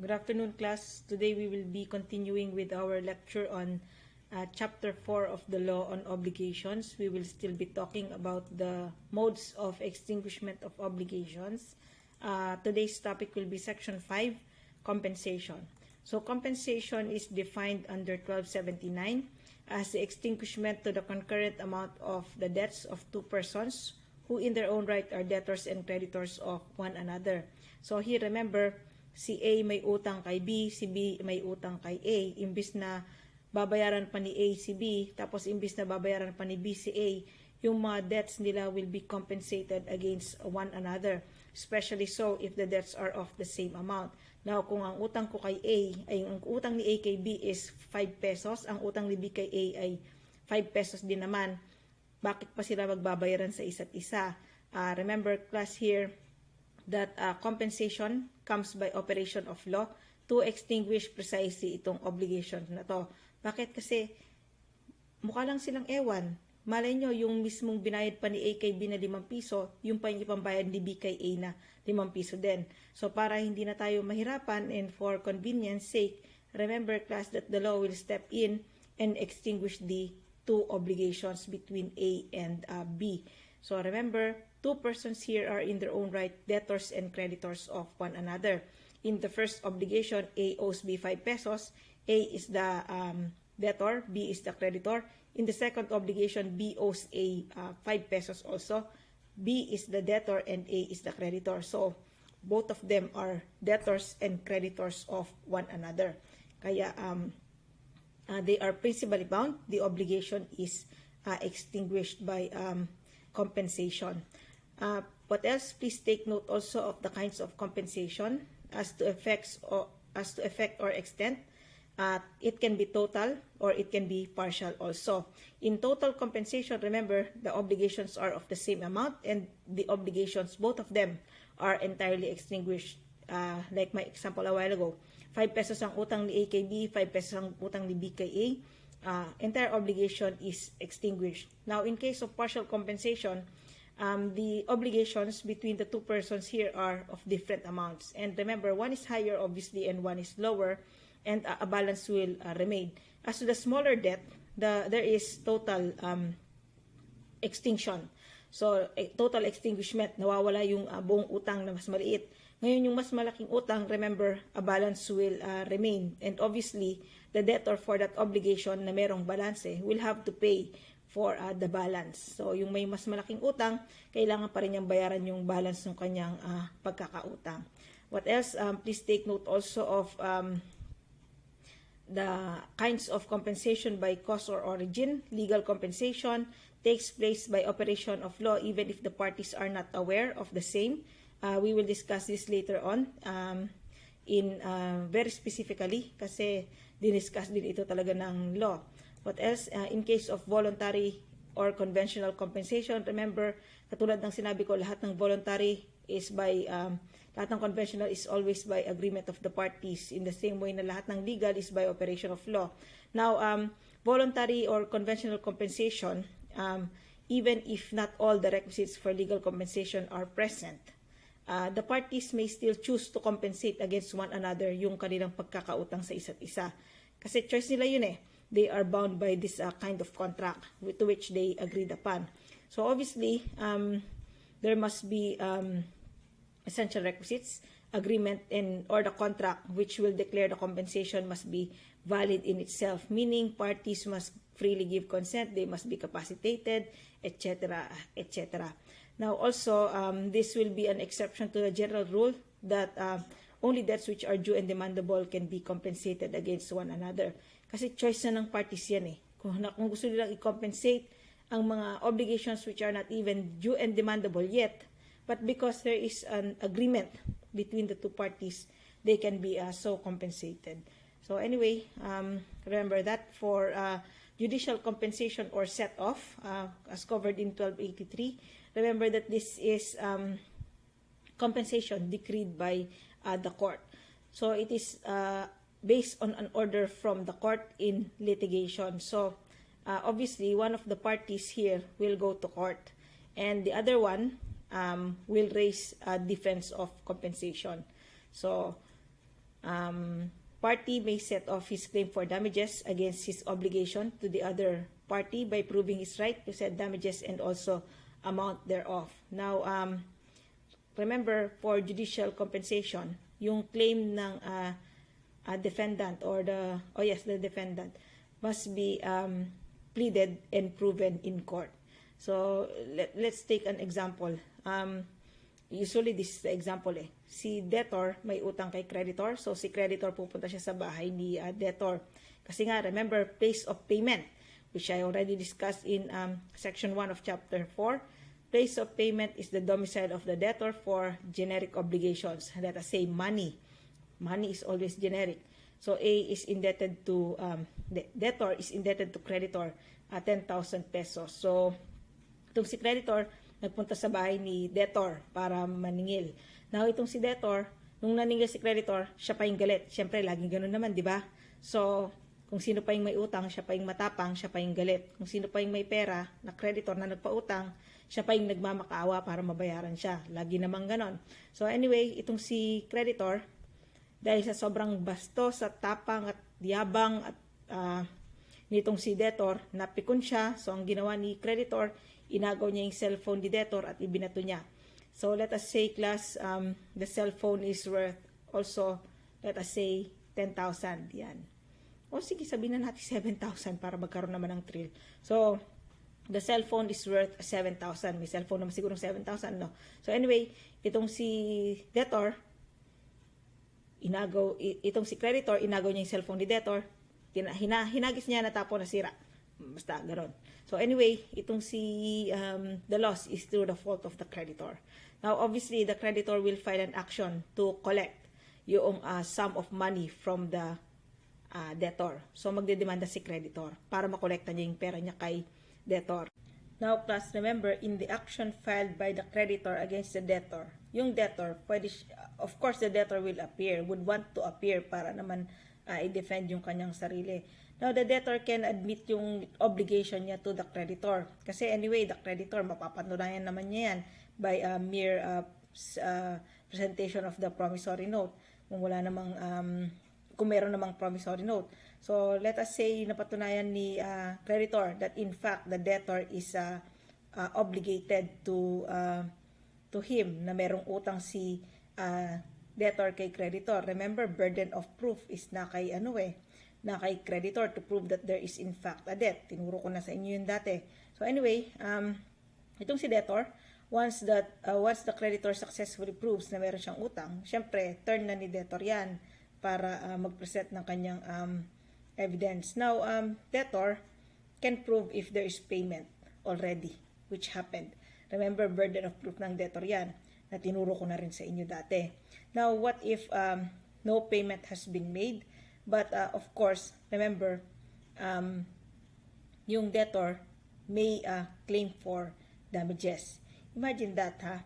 Good afternoon, class. Today we will be continuing with our lecture on Chapter 4 of the Law on Obligations. We will still be talking about the modes of extinguishment of obligations. Today's topic will be Section 5, Compensation. So compensation is defined under 1279 as the extinguishment to the concurrent amount of the debts of two persons who in their own right are debtors and creditors of one another. So here, remember, si A may utang kay B, si B may utang kay A. Imbis na babayaran pa ni A si B, tapos imbis na babayaran pa ni B si A, yung mga debts nila will be compensated against one another. Especially so if the debts are of the same amount. Now, kung ang utang ko kay A, ay ang utang ni A kay B is 5 pesos, ang utang ni B kay A ay 5 pesos din naman, bakit pa sila magbabayaran sa isa't isa? Remember, class, here, that compensation comes by operation of law to extinguish precisely itong obligation na to. Bakit? Kasi mukha lang silang ewan. Malay nyo, yung mismong binayad pa ni A kay B na 5 piso, yung pa yung ipambayad ni B kay A na 5 piso din. So para hindi na tayo mahirapan and for convenience sake, remember, class, that the law will step in and extinguish the two obligations between A and B. So remember, two persons here are in their own right debtors and creditors of one another. In the first obligation, A owes B 5 pesos. A is the debtor, B is the creditor. In the second obligation, B owes A 5 pesos also. B is the debtor and A is the creditor. So both of them are debtors and creditors of one another. Kaya they are principally bound. The obligation is extinguished by compensation. What else? Please take note also of the kinds of compensation as to effect or extent. It can be total or it can be partial also. In total compensation, remember, the obligations are of the same amount and the obligations, both of them, are entirely extinguished. Like my example a while ago, 5 pesos ang utang ni A kay B, 5 pesos ang utang ni B kay A. Entire obligation is extinguished. Now, in case of partial compensation, the obligations between the two persons here are of different amounts. And remember, one is higher, obviously, and one is lower, and a balance will remain. As to the smaller debt, there is total extinction. So, total extinguishment, nawawala yung buong utang na mas maliit. Ngayon, yung mas malaking utang, remember, a balance will remain. And obviously, the debtor for that obligation na merong balance will have to pay for the balance. So, yung may mas malaking utang, kailangan pa rin niyang bayaran yung balance ng kanyang pagkakautang. What else? Please take note also of the kinds of compensation by cause or origin. Legal compensation takes place by operation of law even if the parties are not aware of the same. We will discuss this later on in very specifically kasi diniscuss din ito talaga ng law. What else? In case of voluntary or conventional compensation, remember, katulad ng sinabi ko, lahat ng voluntary is by, lahat ng conventional is always by agreement of the parties, in the same way na lahat ng legal is by operation of law. Now, voluntary or conventional compensation, even if not all the requisites for legal compensation are present, the parties may still choose to compensate against one another yung kanilang pagkakautang sa isa't isa. Kasi choice nila yun eh. They are bound by this kind of contract to which they agreed upon. So obviously, there must be essential requisites, agreement, or the contract which will declare the compensation must be valid in itself, meaning parties must freely give consent, they must be capacitated, etc., etc. Now also, this will be an exception to the general rule that only debts which are due and demandable can be compensated against one another. Kasi choice na ng parties yan eh. Kung gusto nilang i-compensate ang mga obligations which are not even due and demandable yet, but because there is an agreement between the two parties, they can be so compensated. So anyway, remember that for judicial compensation or set-off, as covered in 1283, remember that this is compensation decreed by the court. So it is based on an order from the court in litigation. So obviously, one of the parties here will go to court and the other one will raise a defense of compensation. So Party may set off his claim for damages against his obligation to the other party by proving his right to said damages and also amount thereof. Now, remember, for judicial compensation, yung claim ng defendant or the defendant must be pleaded and proven in court. So, let's take an example. Usually, this is the example Si debtor may utang kay creditor. So, si creditor pupunta siya sa bahay ni debtor. Kasi nga, remember, place of payment, which I already discussed in section 1 of chapter 4. Place of payment is the domicile of the debtor for generic obligations. Let us say money. Money is always generic. So, A is indebted to, the debtor is indebted to creditor 10,000 pesos. So, itong si creditor, nagpunta sa bahay ni debtor para maningil. Now, itong si debtor, nung naningil si creditor, siya pa yung galit. Siyempre, laging ganun naman, di ba? So, kung sino pa yung may utang, siya pa yung matapang, siya pa yung galit. Kung sino pa yung may pera na creditor na nagpautang, siya pa yung nagmamakaawa para mabayaran siya. Lagi namang ganon. So, anyway, itong si creditor, dahil sa sobrang bastos at tapang at yabang at nitong si debtor, napikon siya. So, ang ginawa ni creditor, inagaw niya yung cellphone ni debtor at ibinato niya. So, let us say, class, the cellphone is worth also, let us say, 10,000. Yan. O sige, sabihin na natin 7,000 para magkaroon naman ng thrill. So, the cellphone is worth 7,000. May cellphone naman siguro 7,000, no? So, anyway, itong si debtor, itong si creditor, inagaw niya yung cellphone ni debtor, hinagis niya na tapo nasira. Basta, gano'n. So, anyway, itong si, the loss is through the fault of the creditor. Now, obviously, the creditor will file an action to collect yung sum of money from the debtor. So, magdedemanda si creditor para makolekta niya yung pera niya kay debtor. Now, class, remember, in the action filed by the creditor against the debtor, yung debtor, of course, the debtor would want to appear para naman i-defend yung kanyang sarili. Now, the debtor can admit yung obligation niya to the creditor. Kasi anyway, the creditor, mapapatunayan naman niya yan by a mere presentation of the promissory note. Kung wala namang, kung meron namang promissory note. So, let us say, napatunayan ni creditor that in fact, the debtor is obligated to him na merong utang si debtor kay creditor. Remember, burden of proof is na kay na kay creditor to prove that there is in fact a debt. Tinuro ko na sa inyo yun dati. So anyway, itong si debtor, once the creditor successfully proves na meron siyang utang, syempre, turn na ni debtor yan para mag-present ng kanyang evidence. Now, debtor can prove if there is payment already, which happened. Remember, burden of proof ng debtor yan, na tinuro ko na rin sa inyo dati. Now, what if no payment has been made? But, of course, remember, yung debtor may claim for damages. Imagine that, ha?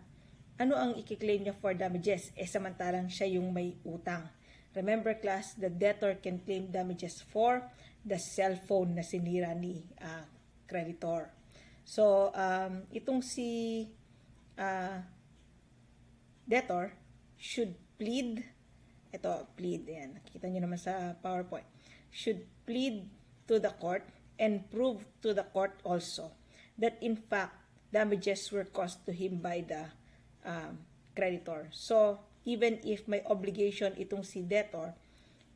Ano ang i-claim niya for damages? Samantalang siya yung may utang. Remember, class, the debtor can claim damages for the cellphone na sinira ni creditor. So, itong si debtor should plead, yan, nakikita nyo naman sa PowerPoint, should plead to the court and prove to the court also that in fact, damages were caused to him by the creditor. So, even if may obligation itong si debtor,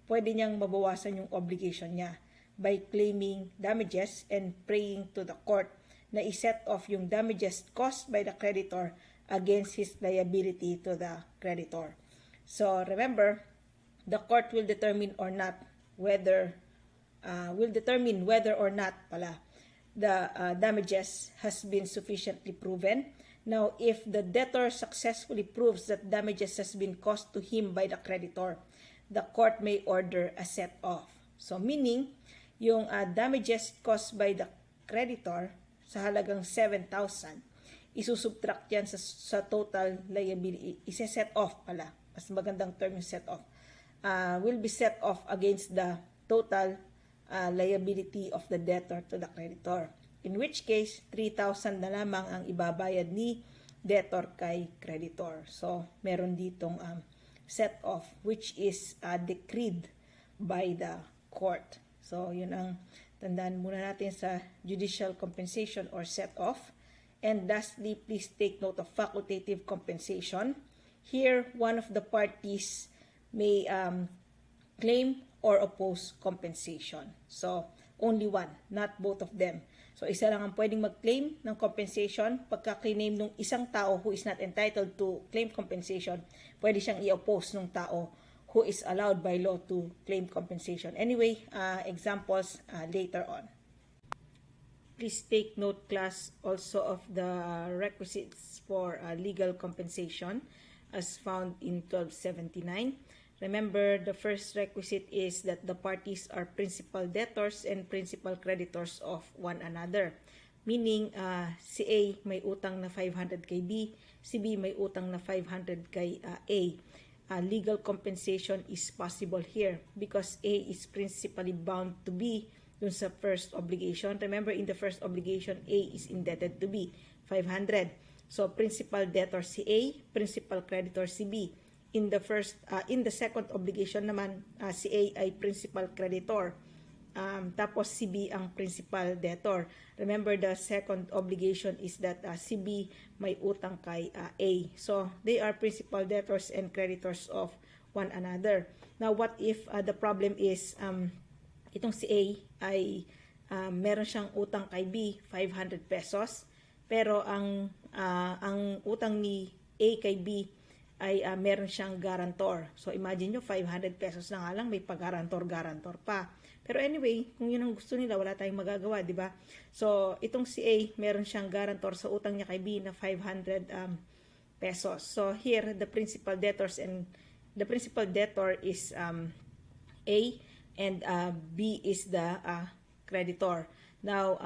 pwede niyang mabawasan yung obligation niya by claiming damages and praying to the court na i-set off yung damages caused by the creditor against his liability to the creditor. So, remember, the court will determine whether or not the damages has been sufficiently proven. Now, if the debtor successfully proves that damages has been caused to him by the creditor, the court may order a set-off. So, meaning, yung damages caused by the creditor sa halagang 7,000, isusubtract yan sa total liability. Ise-set off pala. Mas magandang term yung set off. Will be set off against the total liability of the debtor to the creditor. In which case, 3,000 na lamang ang ibabayad ni debtor kay creditor. So, meron ditong set off, which is decreed by the court. So, yun ang tandaan muna natin sa judicial compensation or set off. And lastly, please take note of facultative compensation. Here, one of the parties may claim or oppose compensation. So, only one, not both of them. So, isa lang ang pwedeng mag-claim ng compensation. Pagka-claim ng isang tao who is not entitled to claim compensation, pwede siyang i-oppose ng tao who is allowed by law to claim compensation. Anyway, examples later on. Please take note, class, also of the requisites for legal compensation as found in 1279. Remember, the first requisite is that the parties are principal debtors and principal creditors of one another. Meaning, si A may utang na 500 kay B, si B may utang na 500 kay A. Legal compensation is possible here because A is principally bound to B dun sa first obligation. Remember, in the first obligation, A is indebted to B, 500. So, principal debtor si A, principal creditor si B. In the second obligation naman, si A ay principal creditor. Tapos si B ang principal debtor. Remember, the second obligation is that si B may utang kay A. So, they are principal debtors and creditors of one another. Now, what if the problem is itong si A ay meron siyang utang kay B, 500 pesos. Pero ang utang ni A kay B ay meron siyang guarantor. So, imagine nyo, 500 pesos na nga lang, may pag-guarantor pa. Pero anyway, kung yun ang gusto nila, wala tayong magagawa, di ba? So, itong si A, meron siyang guarantor sa utang niya kay B na 500 pesos. So, here, the principal debtor is A, and B is the creditor. Now,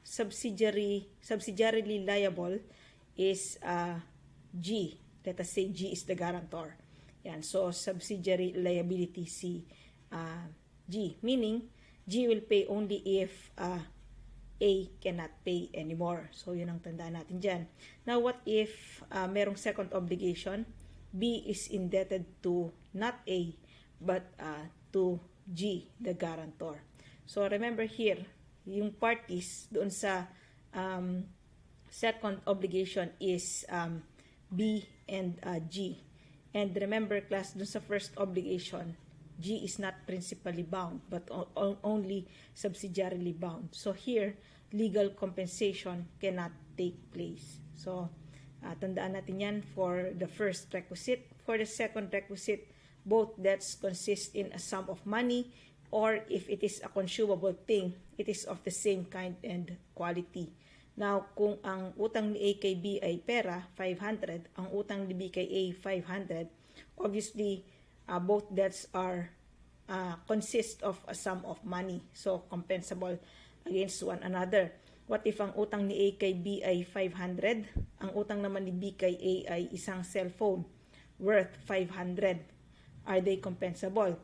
subsidiarily liable is G. Let us say G is the guarantor. Yan. So, subsidiary liability si G. Meaning, G will pay only if A cannot pay anymore. So, yun ang tandaan natin dyan. Now, what if merong second obligation? B is indebted to not A, but to G, the guarantor. So, remember here, yung parties doon sa second obligation is B and G. And remember, class, dun sa first obligation, G is not principally bound, but only subsidiarily bound. So here, legal compensation cannot take place. So, tandaan natin yan for the first requisite. For the second requisite, both debts consist in a sum of money, or if it is a consumable thing, it is of the same kind and quality. Now, kung ang utang ni A kay B ay pera, 500, ang utang ni B kay A, 500, obviously, both debts are consist of a sum of money. So, compensable against one another. What if ang utang ni A kay B ay 500? Ang utang naman ni B kay A ay isang cellphone worth 500. Are they compensable?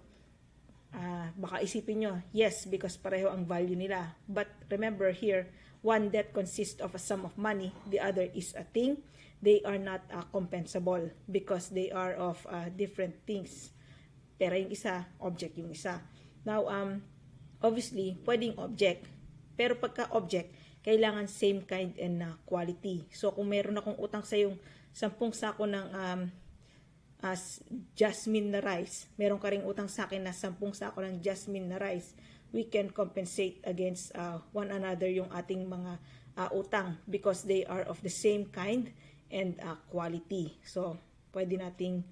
Baka isipin nyo, yes, because pareho ang value nila. But remember here, one debt consists of a sum of money, the other is a thing. They are not compensable because they are of different things. Pera yung isa, object yung isa. Now, obviously, pwedeng object. Pero pagka object, kailangan same kind and quality. So, kung meron akong utang sa yung 10 sako ng jasmine na rice, meron ka ring utang sa akin na 10 sako ng jasmine na rice, we can compensate against one another yung ating mga utang because they are of the same kind and quality. So, pwede nating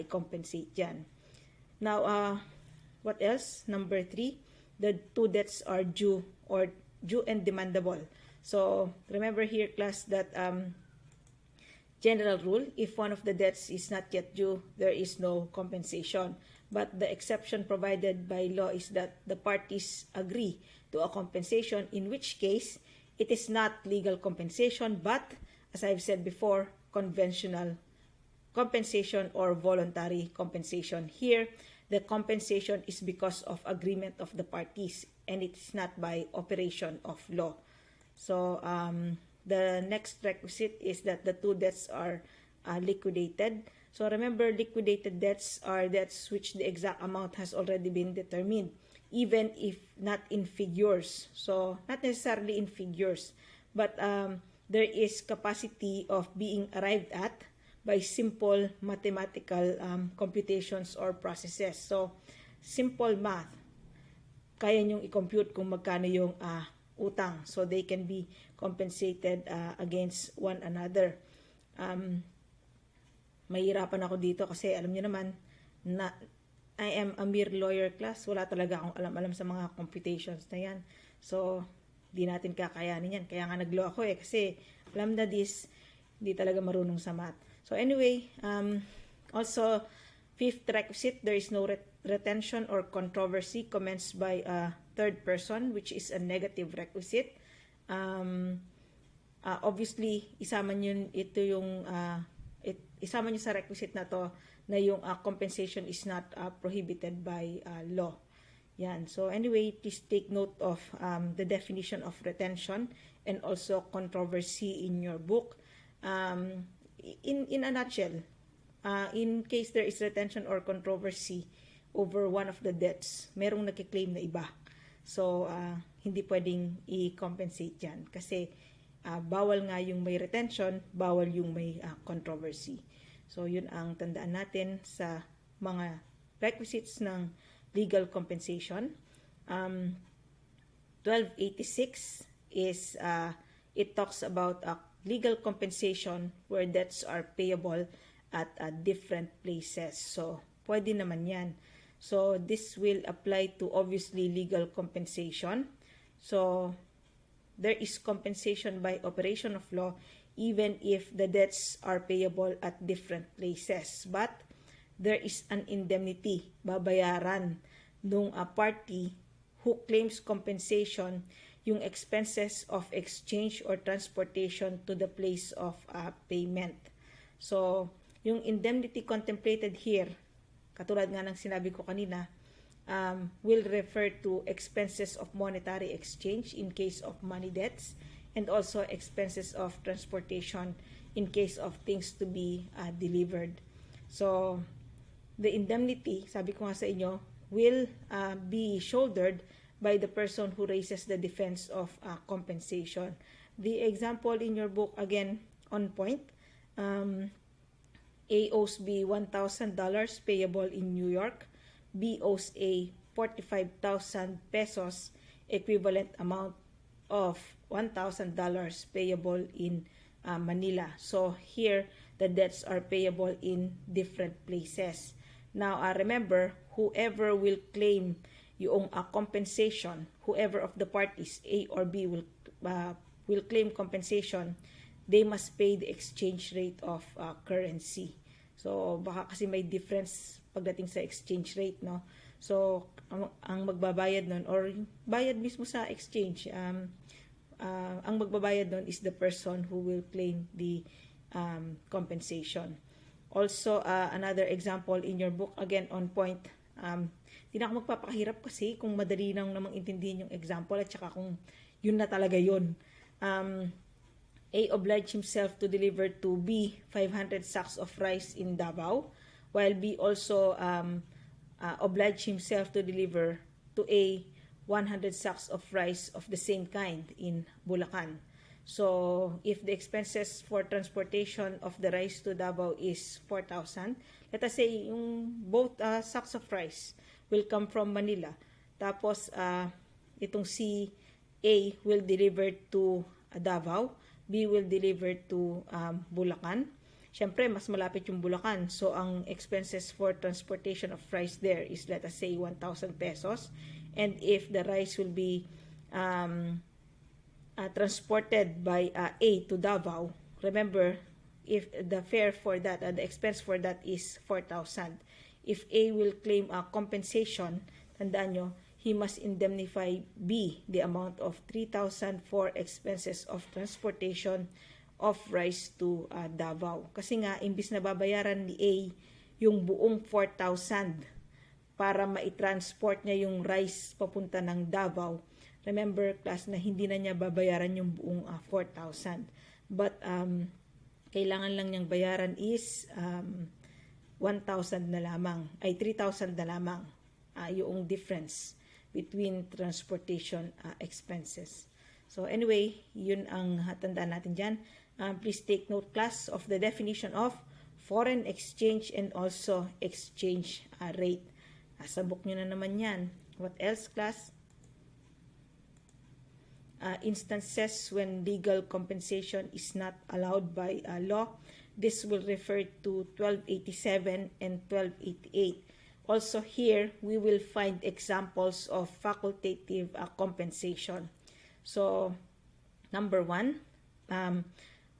i-compensate yan. Now, what else? Number 3, the two debts are due or due and demandable. So, remember here, class, that general rule, if one of the debts is not yet due, there is no compensation. But the exception provided by law is that the parties agree to a compensation, in which case, it is not legal compensation, but, as I've said before, conventional compensation or voluntary compensation. Here, the compensation is because of agreement of the parties, and it is not by operation of law. So, the next requisite is that the two debts are liquidated. So remember, liquidated debts are debts which the exact amount has already been determined, even if not in figures. So not necessarily in figures, but there is capacity of being arrived at by simple mathematical computations or processes. So simple math, kaya nyong i-compute kung magkano yung utang, so they can be compensated against one another. Mahirapan ako dito kasi alam niyo naman na I am a mere lawyer class. Wala talaga akong alam-alam sa mga computations na yan. So, di natin kakayanin yan. Kaya nga nag-law ako kasi alam na this, di talaga marunong sa math. So anyway, also, fifth requisite, there is no retention or controversy commenced by a third person, which is a negative requisite. Obviously, isama nyo sa requisite na to na yung compensation is not prohibited by law. Yan. So anyway, please take note of the definition of retention and also controversy in your book. In a nutshell, in case there is retention or controversy over one of the debts, merong nakiklaim na iba. So, hindi pwedeng i-compensate yan. Kasi, bawal nga yung may retention, bawal yung may controversy. So, yun ang tandaan natin sa mga requisites ng legal compensation. 1286 is, it talks about legal compensation where debts are payable at different places. So, pwede naman yan. So, this will apply to obviously legal compensation. So, there is compensation by operation of law even if the debts are payable at different places. But, there is an indemnity, babayaran nung party who claims compensation yung expenses of exchange or transportation to the place of payment. So, yung indemnity contemplated here, katulad nga ng sinabi ko kanina, will refer to expenses of monetary exchange in case of money debts and also expenses of transportation in case of things to be delivered. So, the indemnity, sabi ko nga sa inyo, will be shouldered by the person who raises the defense of compensation. The example in your book, again, on point. A owes B $1,000 payable in New York. B owes A 45,000 pesos, equivalent amount of $1,000 payable in Manila. So here, the debts are payable in different places. Now, remember, whoever will claim yung compensation, whoever of the parties, A or B, will claim compensation, they must pay the exchange rate of currency. So, baka kasi may difference pagdating sa exchange rate, no? So, ang magbabayad nun, or bayad mismo sa exchange, ang magbabayad nun is the person who will claim the compensation. Also, another example in your book, again, on point, di na ako magpapakahirap kasi kung madali nang namang intindihin yung example at saka kung yun na talaga yun. A obliged himself to deliver to B 500 sacks of rice in Davao, while B also obliged himself to deliver to A 100 sacks of rice of the same kind in Bulacan. So, if the expenses for transportation of the rice to Davao is 4,000, let us say yung both sacks of rice will come from Manila. Tapos, itong si A will deliver to Davao, B will deliver to Bulacan. Siyempre, mas malapit yung Bulacan. So, ang expenses for transportation of rice there is, let us say, 1,000 pesos. And if the rice will be transported by A to Davao, remember, if the fare for that, the expense for that is 4,000. If A will claim compensation, tandaan nyo, he must indemnify B the amount of 3,000 for expenses of transportation of rice to Davao. Kasi nga, imbis na babayaran ni A yung buong 4,000 para ma-transport niya yung rice papunta ng Davao, remember, class, na hindi na niya babayaran yung buong 4,000. But, kailangan lang niyang bayaran is 1,000 na lamang, ay 3,000 na lamang yung difference between transportation expenses. So anyway, yun ang tandaan natin dyan. Please take note, class, of the definition of foreign exchange and also exchange rate. Sa book nyo na naman yan. What else, class? Instances when legal compensation is not allowed by law. This will refer to 1287 and 1288. Also here, we will find examples of facultative compensation. So, number 1,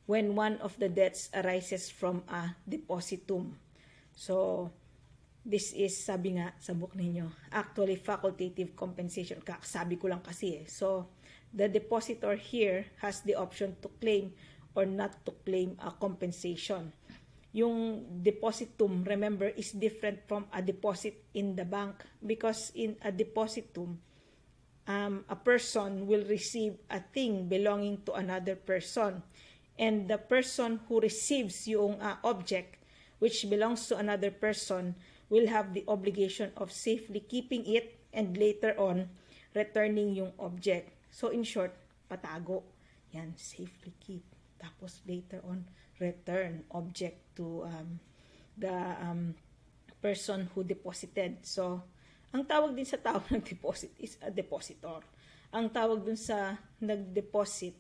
when one of the debts arises from a depositum. So, this is, sabi nga sa book ninyo, actually facultative compensation. Sabi ko lang kasi So, the depositor here has the option to claim or not to claim a compensation. Yung depositum, remember, is different from a deposit in the bank, because in a depositum, a person will receive a thing belonging to another person, and the person who receives yung object which belongs to another person will have the obligation of safely keeping it and later on returning yung object. So in short, patago. Yan, safely keep. Tapos later on, return object to the person who deposited. So, ang tawag din sa tao nag-deposit is a depositor. Ang tawag dun sa nag-deposit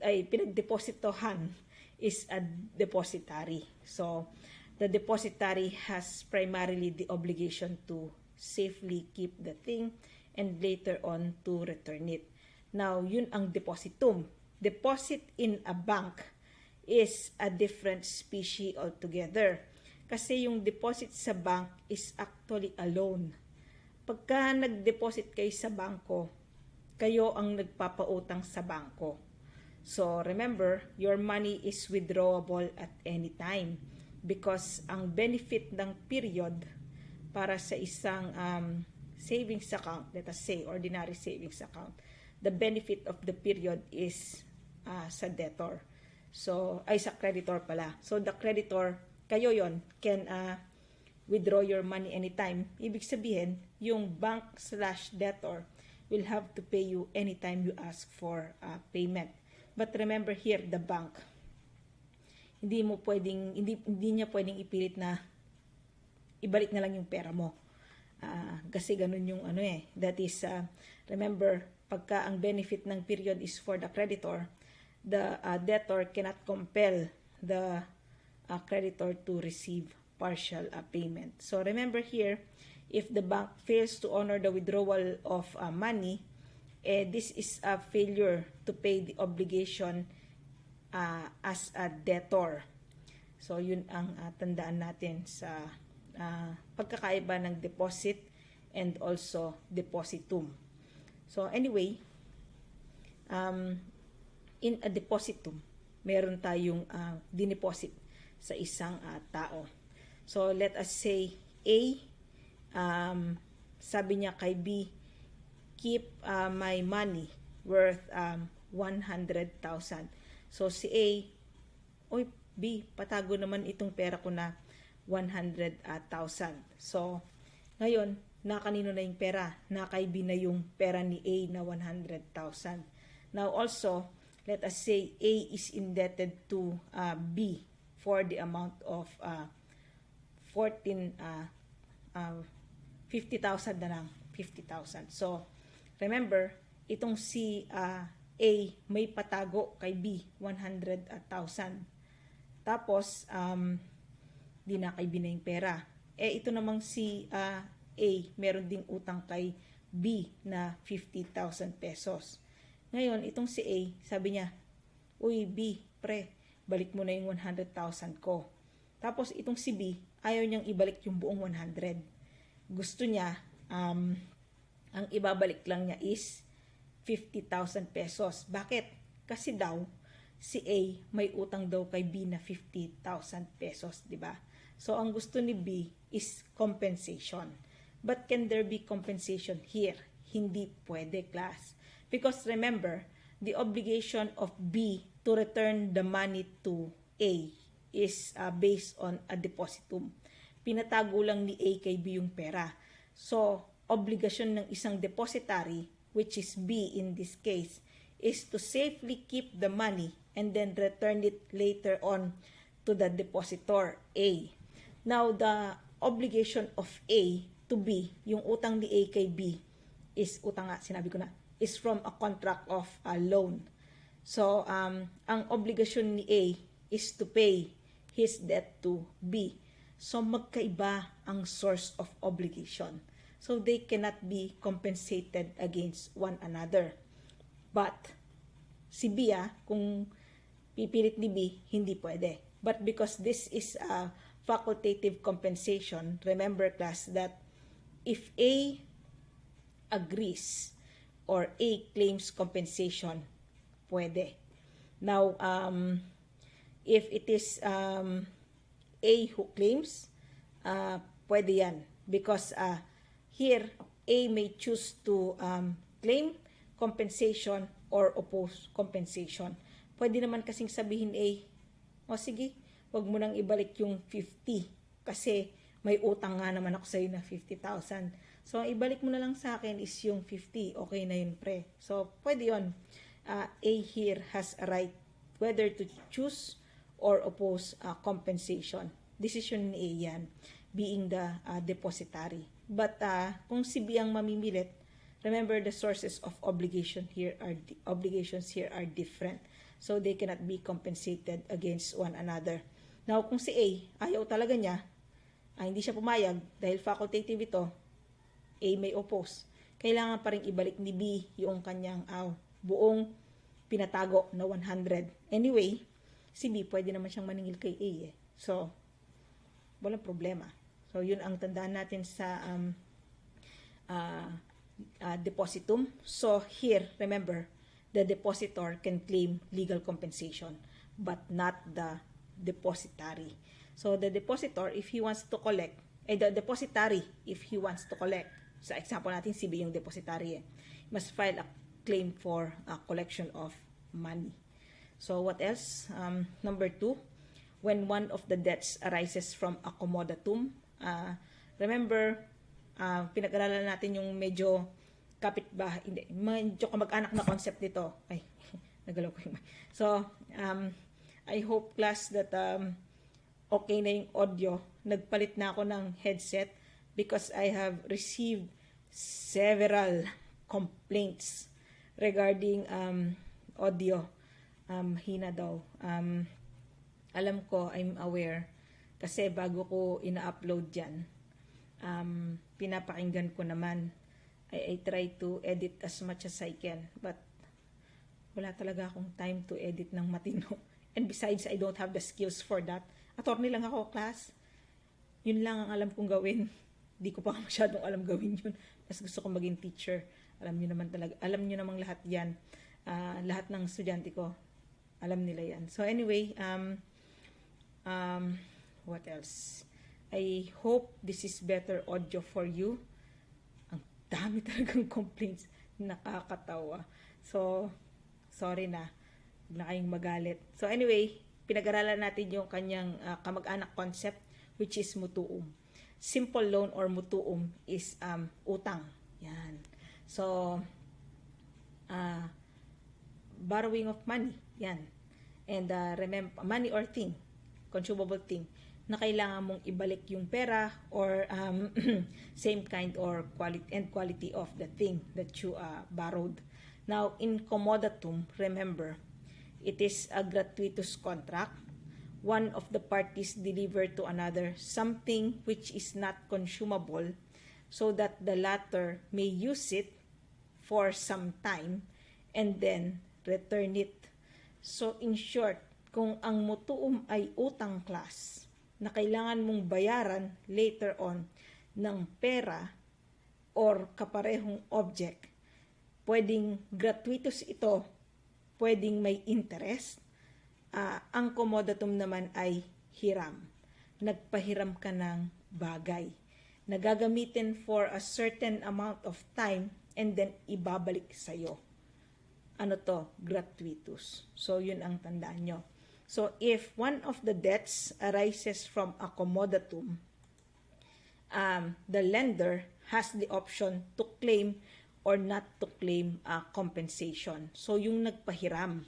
ay pinagdepositohan is a depositary. So, the depositary has primarily the obligation to safely keep the thing and later on to return it. Now, yun ang depositum. Deposit in a bank is a different species altogether. Kasi yung deposit sa bank is actually a loan. Pagka nag-deposit kayo sa bangko, kayo ang nagpapautang sa bangko. So, remember, your money is withdrawable at any time because ang benefit ng period para sa isang savings account, let us say, ordinary savings account, the benefit of the period is sa debtor. So, ay sa creditor pala. So, the creditor, kayo yon can withdraw your money anytime. Ibig sabihin, yung bank/debtor will have to pay you anytime you ask for payment. But remember here, the bank, hindi niya pwedeng ipilit na ibalik na lang yung pera mo. Kasi ganun yung that is, remember, pagka ang benefit ng period is for the creditor, the debtor cannot compel the creditor to receive partial payment. So remember here, if the bank fails to honor the withdrawal of money, this is a failure to pay the obligation as a debtor. So yun ang tandaan natin sa pagkakaiba ng deposit and also depositum. So anyway, in a depositum, meron tayong dineposit sa isang tao. So let us say A, sabi niya kay B, keep my money worth 100,000. So si A, oy B, patago naman itong pera ko na 100,000. So ngayon, na kanino na yung pera? Na kay B na yung pera ni A na 100,000. Now also, let us say A is indebted to B for the amount of 50,000 na lang, 50,000. So, remember, itong si A may patago kay B, 100,000. Tapos, di na kay B na yung pera. Ito namang si A, meron ding utang kay B na 50,000 pesos. Ngayon, itong si A, sabi niya, uy B, pre, balik mo na yung 100,000 ko. Tapos itong si B, ayaw niyang ibalik yung buong 100. Gusto niya, ang ibabalik lang niya is 50,000 pesos. Bakit? Kasi daw, si A may utang daw kay B na 50,000 pesos, di ba? So, ang gusto ni B is compensation. But can there be compensation here? Hindi pwede, class. Because remember, the obligation of B to return the money to A is based on a depositum. pinatago lang ni A kay B yung pera. So, obligasyon ng isang depositary, which is B in this case, is to safely keep the money and then return it later on to the depositor, A. Now, the obligation of A to B, yung utang ni A kay B, is, utang nga, sinabi ko na, is from a contract of a loan. So, ang obligasyon ni A is to pay his debt to B. So, magkaiba ang source of obligation. So, they cannot be compensated against one another. But, si B, kung pipilit ni B, hindi pwede. But because this is a facultative compensation, remember class that if A agrees or A claims compensation, pwede. Now, if it is A who claims, pwede yan. Because here, A may choose to claim compensation or oppose compensation. Pwede naman kasing sabihin A, o sige, wag mo nang ibalik yung 50 kasi may utang nga naman ako sa'yo na 50,000. So, ibalik mo na lang sa akin is yung 50. Okay na yun, pre. So, pwede yun. A here has a right whether to choose or oppose compensation. Decision ni A yan, being the depositary. But kung si B ang mamimilit, remember the sources of obligations here are different. So, they cannot be compensated against one another. Now, kung si A, ayaw talaga niya, hindi siya pumayag dahil facultative ito, A may oppose. Kailangan pa rin ibalik ni B yung kanyang buong pinatago na 100. Anyway, si B pwede naman siyang maningil kay A eh. So, walang problema. So, yun ang tandaan natin sa depositum. So, here, remember, the depositor can claim legal compensation, but not the depositary. So, the depositor, if he wants to collect, the depositary, if he wants to collect, sa example natin, si B yung depositary, must file a claim for a collection of money. So, what else? Number 2, when one of the debts arises from accommodatum, remember, pinag-aralan natin yung medyo kapitbahay, hindi, medyo kamag-anak na concept nito. Ay, nagalaw ko yung. So, I hope class that okay na yung audio. Nagpalit na ako ng headset because I have received several complaints regarding audio. Hina daw. Alam ko, I'm aware, kasi bago ko ina-upload dyan, pinapakinggan ko naman. I try to edit as much as I can, but wala talaga akong time to edit ng matino. And besides, I don't have the skills for that. Attorney lang ako, class. Yun lang ang alam kong gawin. Di ko pa masyadong alam gawin yun. Mas gusto kong maging teacher. Alam nyo naman talaga. Alam nyo namang lahat yan. Lahat ng estudyante ko, alam nila yan. So anyway, what else? I hope this is better audio for you. Ang dami talagang complaints. Nakakatawa. So, sorry na. Huwag na kayong magalit. So anyway, pinag-aralan natin yung kanyang kamag-anak concept, which is mutuum. Simple loan or mutuum is utang. Yan. So, borrowing of money. Yan. And remember, money or thing, consumable thing, na kailangan mong ibalik yung pera or same kind or quality of the thing that you borrowed. Now, in commodatum, remember, it is a gratuitous contract. One of the parties deliver to another something which is not consumable so that the latter may use it for some time and then return it. So, in short, kung ang mutuum ay utang class na kailangan mong bayaran later on ng pera or kaparehong object, pwedeng gratuitous ito, pwedeng may interest. Ang commodatum naman ay hiram. Nagpahiram ka ng bagay na gagamitin for a certain amount of time and then ibabalik sa'yo. Ano to? Gratuitous. So, yun ang tandaan nyo. So, if one of the debts arises from a commodatum, the lender has the option to claim or not to claim compensation. So yung nagpahiram.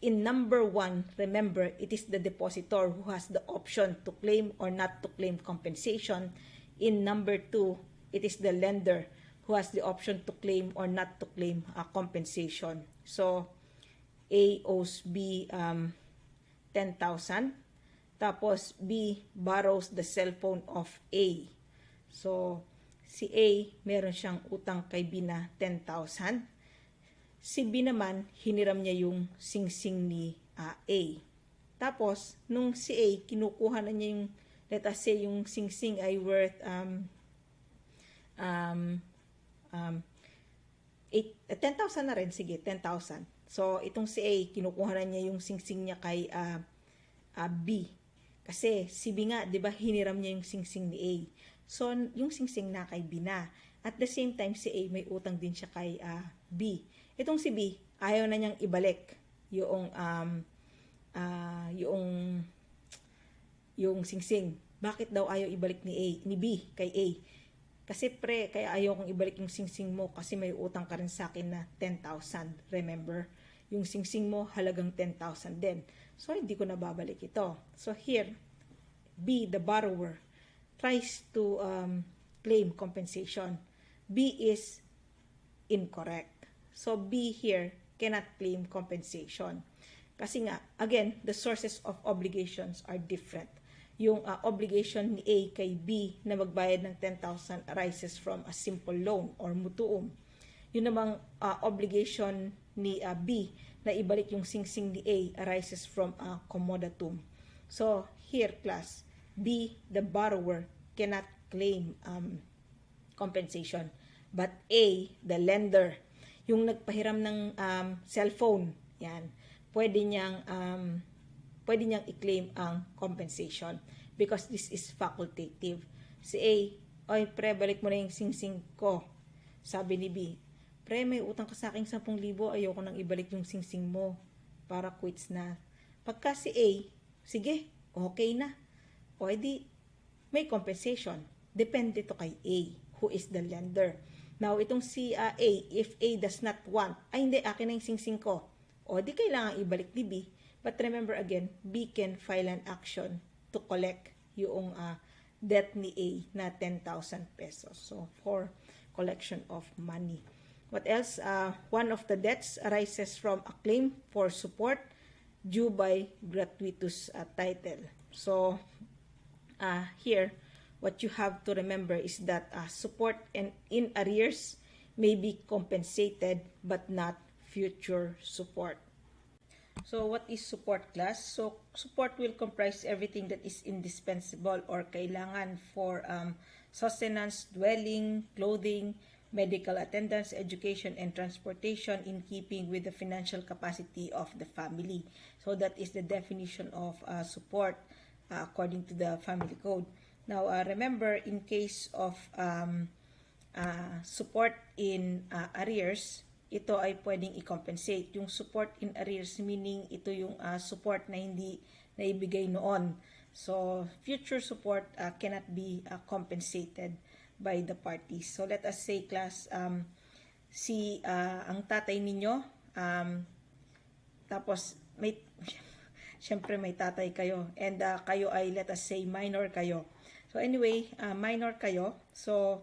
In number 1, remember, it is the depositor who has the option to claim or not to claim compensation. In number 2, it is the lender who has the option to claim or not to claim compensation. So, A owes B 10,000. Tapos, B borrows the cell phone of A. So, si A, meron siyang utang kay B na 10,000. Si B naman, hiniram niya yung singsing ni A. Tapos, nung si A, kinukuha na niya yung, let us say, yung singsing ay worth 10,000 na rin. Sige, 10,000. So, itong si A, kinukuha na niya yung singsing niya kay B. Kasi si B nga, di ba, hiniram niya yung singsing ni A. So, yung singsing na kay B na. At the same time, si A, may utang din siya kay B. Itong si B, ayaw na niyang ibalik yung singsing. Bakit daw ayaw ibalik ni B kay A? Kasi kaya ayaw kong ibalik yung singsing mo kasi may utang ka rin sa akin na 10,000. Remember? Yung singsing mo halagang 10,000 din. So, hindi ko na babalik ito. So, here, B, the borrower, tries to claim compensation. B is incorrect. So, B here cannot claim compensation. Kasi nga, again, the sources of obligations are different. Yung obligation ni A kay B na magbayad ng 10,000 arises from a simple loan or mutuum. Yun namang obligation ni B na ibalik yung singsing ni A arises from a comodatum. So, here, class, B, the borrower, cannot claim compensation. But A, the lender, yung nagpahiram ng cellphone, yan, pwede niyang i-claim ang compensation because this is facultative. Si A, oy, pre, balik mo na yung singsing ko. Sabi ni B, pre, may utang ka sa akin 10,000, ayoko nang ibalik yung singsing mo para quits na. Pagka si A, sige, okay na. O edi, may compensation. Depende to kay A, who is the lender. Now, itong si A, if A does not want, ay hindi, akin na yung singsing ko. O di kailangan ibalik ni B. But remember again, B can file an action to collect yung debt ni A na 10,000 pesos. So, for collection of money. What else? One of the debts arises from a claim for support due by gratuitous title. So, here, what you have to remember is that support and in arrears may be compensated but not future support. So, what is support, class? So, support will comprise everything that is indispensable or kailangan for sustenance, dwelling, clothing, medical attendance, education, and transportation in keeping with the financial capacity of the family. So, that is the definition of support according to the family code. Now, remember, in case of support in arrears, ito ay pwedeng i-compensate. Yung support in arrears, meaning ito yung support na hindi naibigay noon. So, future support cannot be compensated by the parties. So, let us say, class, ang tatay ninyo, tapos, syempre may tatay kayo, and kayo ay, let us say, minor kayo. So, anyway, minor kayo. So,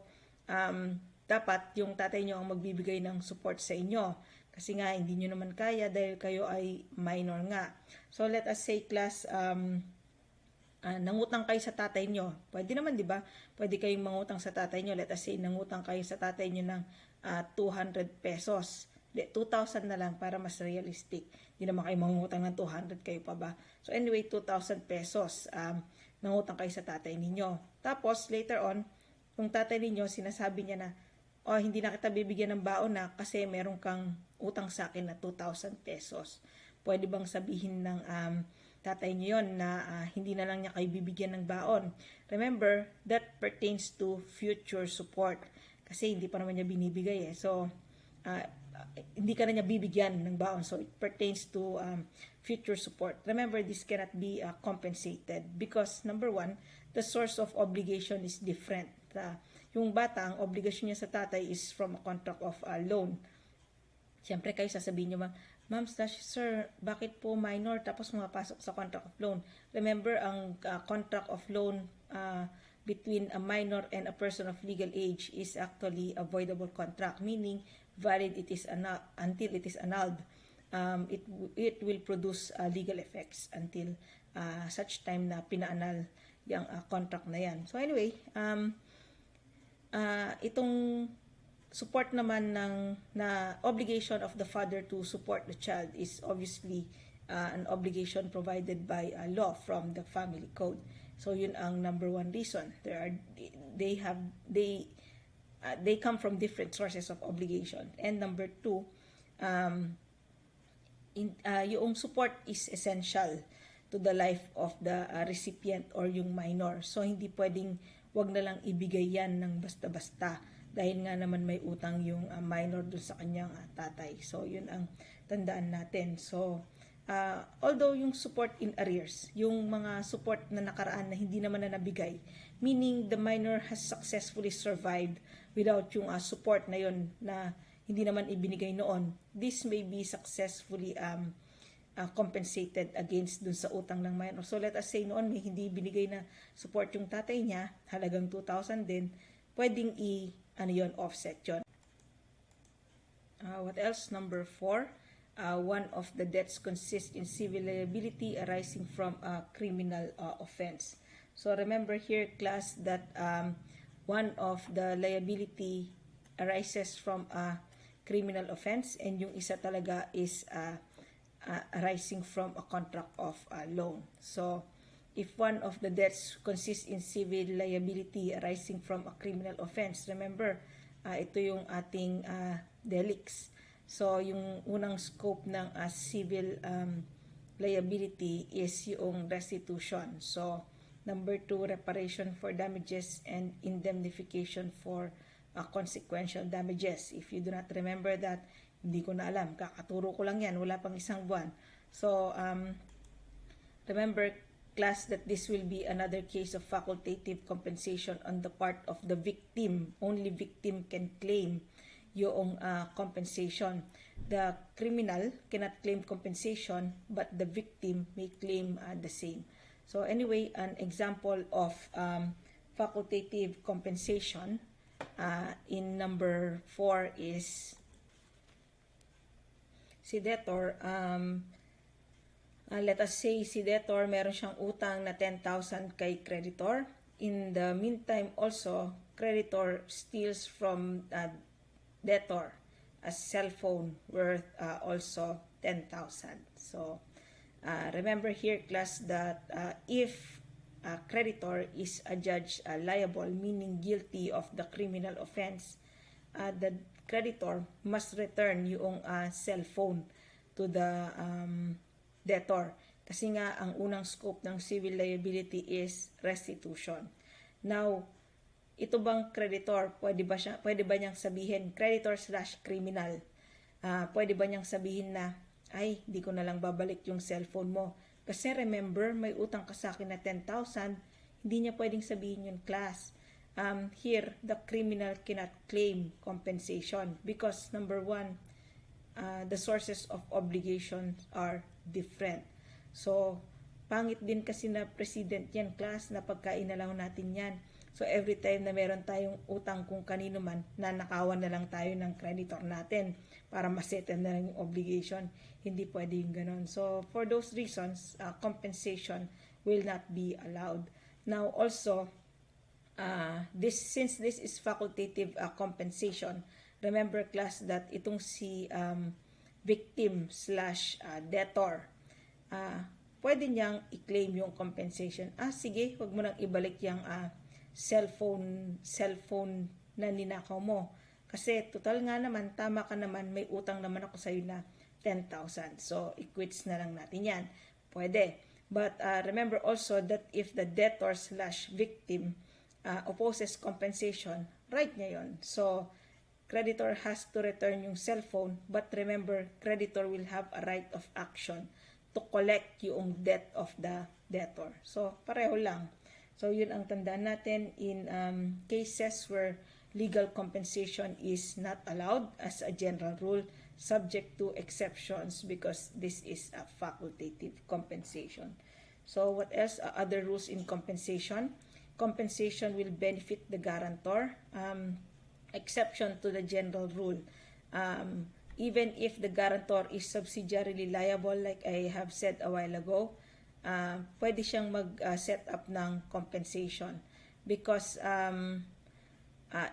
dapat yung tatay nyo ang magbibigay ng support sa inyo. Kasi nga, hindi nyo naman kaya dahil kayo ay minor nga. So, let us say, class, nangutang kayo sa tatay nyo. Pwede naman, di ba? Pwede kayong mangutang sa tatay nyo. Let us say, nangutang kayo sa tatay nyo ng 200 pesos. 2,000 na lang para mas realistic. Hindi naman kayo mangutang ng 200, kayo pa ba? So, anyway, 2,000 pesos. Nangutang kayo sa tatay ninyo. Tapos, later on, kung tatay ninyo, sinasabi niya na, hindi na kita bibigyan ng baon na kasi meron kang utang sa akin na 2,000 pesos. Pwede bang sabihin ng tatay niyo yun na hindi na lang niya kayo bibigyan ng baon? Remember, that pertains to future support. Kasi hindi pa naman niya binibigay eh. So, hindi ka na niya bibigyan ng baon. So, it pertains to future support. Remember, this cannot be compensated because, number one, the source of obligation is different. yung bata, ang obligasyon niya sa tatay is from a contract of loan. Siyempre kayo sasabihin nyo, ma'am sir, bakit po minor tapos mapasok sa contract of loan? Remember, ang contract of loan between a minor and a person of legal age is actually a voidable contract, meaning valid until it is annulled. It will produce legal effects until such time na pina-annul yung contract na yan. So anyway, itong support naman na obligation of the father to support the child is obviously an obligation provided by law from the family code. So yun ang number one reason. They come from different sources of obligation. And number two, yung support is essential to the life of the recipient or yung minor. So hindi pwedeng wag na lang ibigay yan ng basta-basta dahil nga naman may utang yung minor dun sa kanyang tatay. So yun ang tandaan natin. So although yung support in arrears, yung mga support na nakaraan na hindi naman na nabigay, meaning the minor has successfully survived without yung support na yun na hindi naman ibinigay noon, this may be successfully compensated against dun sa utang ng minor. So let us say noon may hindi binigay na support yung tatay niya, halagang 2,000 din, pwedeng offset yun. What else? Number 4, one of the debts consists in civil liability arising from a criminal offense. So remember here, class, that one of the liability arises from a criminal offense and yung isa talaga is arising from a contract of loan. So if one of the debts consists in civil liability arising from a criminal offense, remember, ito yung ating delicts. So yung unang scope ng civil liability is yung restitution. So number 2, reparation for damages and indemnification for consequential damages. If you do not remember that, hindi ko na alam, kakaturo ko lang yan, wala pang isang buwan. So remember, class, that this will be another case of facultative compensation on the part of the victim. Only victim can claim yung compensation. The criminal cannot claim compensation, but the victim may claim the same. So anyway, an example of facultative compensation in number 4 is si debtor, let us say si debtor meron siyang utang na 10,000 kay creditor. In the meantime also, creditor steals from debtor a cell phone worth also 10,000. So remember here, class, that if creditor is adjudged liable, meaning guilty of the criminal offense, the creditor must return yung cell phone to the debtor. Kasi nga, ang unang scope ng civil liability is restitution. Now, ito bang creditor, pwede ba niyang sabihin, creditor / criminal, pwede ba niyang sabihin na, ay, di ko na lang babalik yung cellphone mo. Kasi remember, may utang ka sa akin na 10,000, hindi niya pwedeng sabihin yun, class. Here, the criminal cannot claim compensation because number 1, the sources of obligation are different. So, pangit din kasi na precedent yan, class, na pagkain na lang natin yan. So, every time na meron tayong utang kung kanino man, nanakawan na lang tayo ng creditor natin para masettle na lang yung obligation. Hindi pwede yung ganon. So, for those reasons, compensation will not be allowed. Now, also, since this is facultative compensation, remember, class, that itong si victim / debtor, pwede niyang i-claim yung compensation. Sige, wag mo nang ibalik yung cellphone na ninakaw mo. Kasi total nga naman, tama ka naman, may utang naman ako sa'yo na 10,000. So, equates na lang natin yan. Pwede. But remember also that if the debtor / victim opposes compensation, right niya yun. So, creditor has to return yung cellphone, but remember, creditor will have a right of action to collect yung debt of the debtor. So, pareho lang. So yun ang tandaan natin in cases where legal compensation is not allowed as a general rule, subject to exceptions because this is a facultative compensation. So what else? Other rules in compensation. Compensation will benefit the guarantor. Exception to the general rule. Even if the guarantor is subsidiarily liable, like I have said a while ago, pwede siyang mag-set up ng compensation because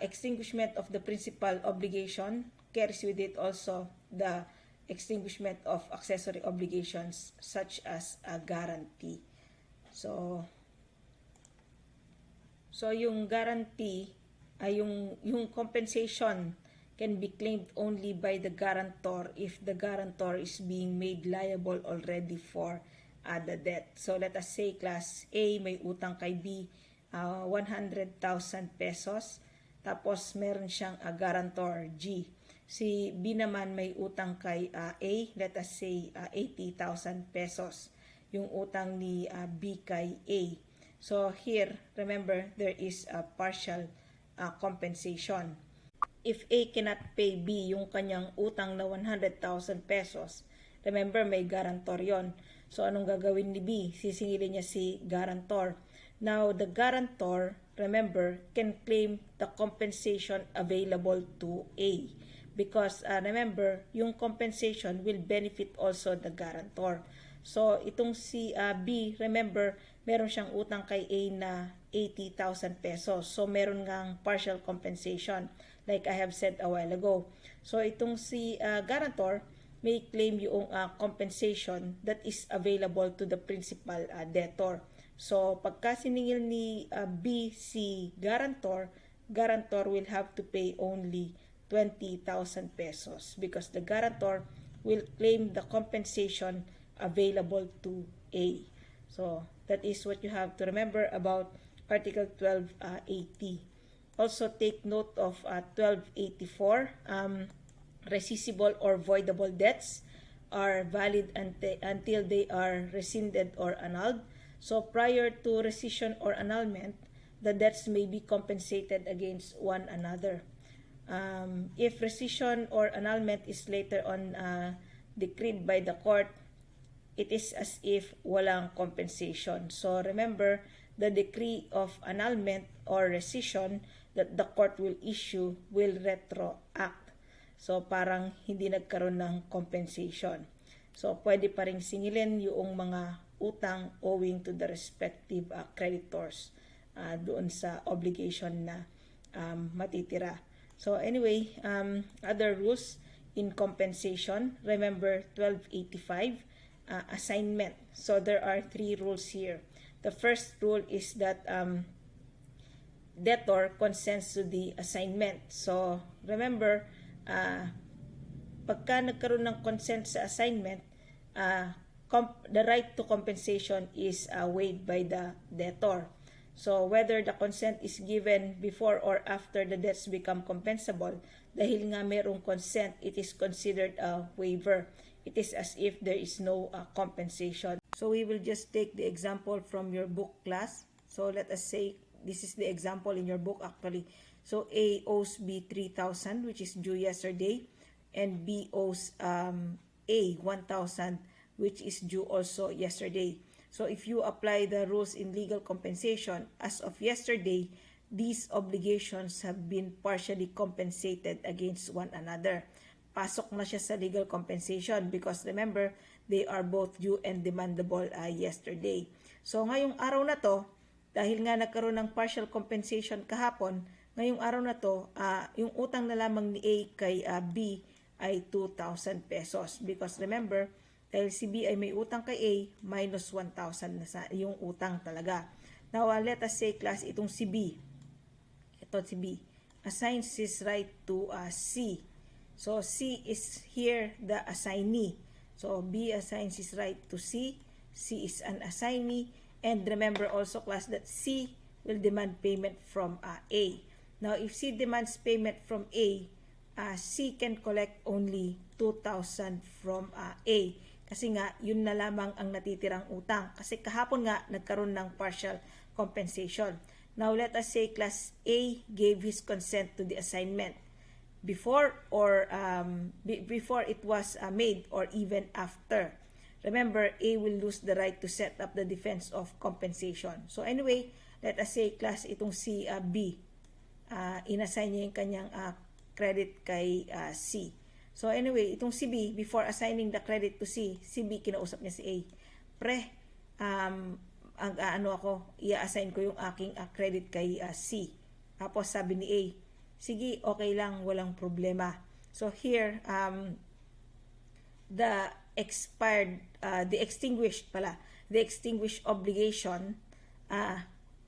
extinguishment of the principal obligation carries with it also the extinguishment of accessory obligations such as a guarantee. So yung guarantee ay yung compensation can be claimed only by the guarantor if the guarantor is being made liable already for the debt. So let us say class A may utang kay B 100,000 pesos, tapos meron siyang guarantor G. Si B naman may utang kay A, let us say 80,000 pesos yung utang ni B kay A. So here, remember, there is a partial compensation. If A cannot pay B yung kanyang utang na 100,000 pesos, remember may guarantor yon. So anong gagawin ni B? Sisingilin niya si guarantor. Now, the guarantor, remember, can claim the compensation available to A. Because, remember, yung compensation will benefit also the guarantor. So, itong si B, remember, meron siyang utang kay A na 80,000 pesos. So, meron ngang partial compensation, like I have said a while ago. So, itong si guarantor may claim yung compensation that is available to the principal debtor. So, pagka siningil ni B si guarantor will have to pay only 20,000 pesos because the guarantor will claim the compensation available to A. So, that is what you have to remember about Article 1280. Also, take note of 1284. Rescissible or voidable debts are valid until they are rescinded or annulled. So, prior to rescission or annulment, the debts may be compensated against one another. If rescission or annulment is later on decreed by the court, it is as if walang compensation. So, remember, the decree of annulment or rescission that the court will issue will retroact. So, parang hindi nagkaroon ng compensation. So, pwede pa rin singilin yung mga utang owing to the respective creditors doon sa obligation na matitira. So, anyway, other rules in compensation. Remember, 1285, assignment. So, there are 3 rules here. The first rule is that debtor consents to the assignment. So, remember, pagka nagkaroon ng consent sa assignment, the right to compensation is waived by the debtor. So, whether the consent is given before or after the debts become compensable, dahil nga merong consent, it is considered a waiver. It is as if there is no compensation. So, we will just take the example from your book class. So, let us say, this is the example in your book actually. So, A owes B 3,000, which is due yesterday, and B owes A 1,000, which is due also yesterday. So, if you apply the rules in legal compensation, as of yesterday, these obligations have been partially compensated against one another. Pasok na siya sa legal compensation because remember, they are both due and demandable yesterday. So, ngayong araw na to, dahil nga nagkaroon ng partial compensation kahapon, ngayong araw na to, yung utang na lamang ni A kay B ay 2,000 pesos. Because remember, dahil si B ay may utang kay A, minus 1,000 na yung utang talaga. Now, let us say class, itong si B, ito si B, assigns his right to C. So, C is here the assignee. So, B assigns his right to C. C is an assignee. And remember also class that C will demand payment from A. Now, if C demands payment from A, C can collect only 2,000 from A. Kasi nga, yun na lamang ang natitirang utang. Kasi kahapon nga, nagkaroon ng partial compensation. Now, let us say class A gave his consent to the assignment before it was made or even after. Remember, A will lose the right to set up the defense of compensation. So anyway, let us say class itong si B, inassign niya yung kanyang credit kay C. So anyway, itong si B, before assigning the credit to C, si B kinausap niya si A. Pre, i-assign ko yung aking credit kay C. Tapos sabi ni A, sige, okay lang, walang problema. So here, the extinguished obligation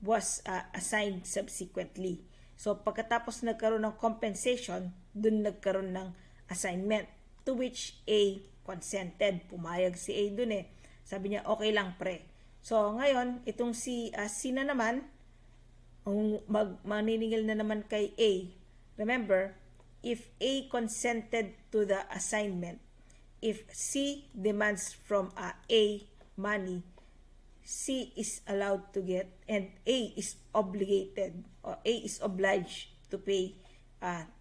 was assigned subsequently. So pagkatapos nagkaroon ng compensation, dun nagkaroon ng assignment, to which A consented. Pumayag si A dun eh. Sabi niya, okay lang pre. So ngayon, itong si C na naman, maniningil na naman kay A. Remember, if A consented to the assignment, if C demands from A money, C is allowed to get, and A is obligated, or A is obliged to pay